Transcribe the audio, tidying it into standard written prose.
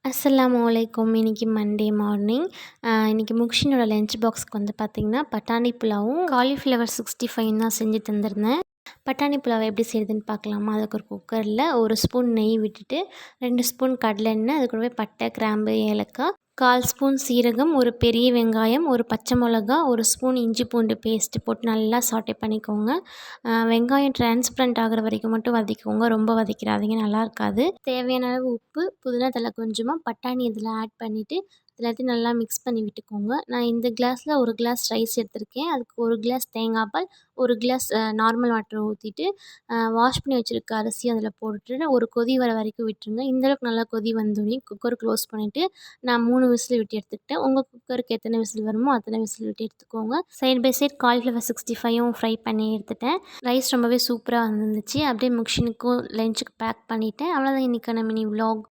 அஸ்ஸலாமு அலைக்கும். இன்றைக்கி மண்டே மார்னிங். இன்றைக்கி முக்ஷினோட லஞ்ச் பாக்ஸ்க்கு வந்து பார்த்திங்கன்னா பட்டாணி புலாவும் காலிஃப்ளவர் 65 தான் செஞ்சு தந்திருந்தேன். பட்டாணி புலாவை எப்படி செய்யுதுன்னு பார்க்கலாமா? அதுக்கு ஒரு குக்கரில் 1 ஸ்பூன் நெய் விட்டுட்டு 2 ஸ்பூன் கடலெண்ணெய், அது கூடவே பட்டை, கிராம்பு, ஏலக்காய், 1/4 ஸ்பூன் சீரகம், ஒரு பெரிய வெங்காயம், ஒரு பச்சை மிளகா, 1 ஸ்பூன் இஞ்சி பூண்டு பேஸ்ட்டு போட்டு நல்லா சாட்டே பண்ணிக்கோங்க. வெங்காயம் டிரான்ஸ்பரண்ட் ஆகிற வரைக்கும் மட்டும் வதக்கிக்கோங்க, ரொம்ப வதக்கிடாதீங்க, நல்லா இருக்காது. தேவையான அளவு உப்பு, புதினா தழை கொஞ்சமாக, பட்டாணி இதில் ஆட் பண்ணிவிட்டு எல்லாத்தையும் நல்லா மிக்ஸ் பண்ணி விட்டுக்கோங்க. நான் இந்த கிளாஸில் 1 கிளாஸ் ரைஸ் எடுத்திருக்கேன். அதுக்கு 1 கிளாஸ் தேங்காய் பால், 1 கிளாஸ் நார்மல் வாட்டர் ஊற்றிட்டு வாஷ் பண்ணி வச்சுருக்க அரிசி அதில் போட்டுட்டு ஒரு கொதி வர வரைக்கும் விட்டுருங்க. இந்தளவுக்கு நல்லா கொதி வந்தோடனே குக்கர் க்ளோஸ் பண்ணிவிட்டு நான் 3 விசில் விட்டு எடுத்துக்கிட்டேன். உங்கள் குக்கருக்கு எத்தனை விசில் வருமோ அத்தனை விசில் விட்டு எடுத்துக்கோங்க. சைட் பை சைட் காலிஃப்ளவர் 65யும் ஃப்ரை பண்ணி எடுத்துட்டேன். ரைஸ் ரொம்பவே சூப்பராக வந்துருந்துச்சு. அப்படியே முக்ஷினுக்கும் லஞ்சுக்கு பேக் பண்ணிவிட்டேன். அவ்வளோதான் இன்றைக்கான மினி விலாக்.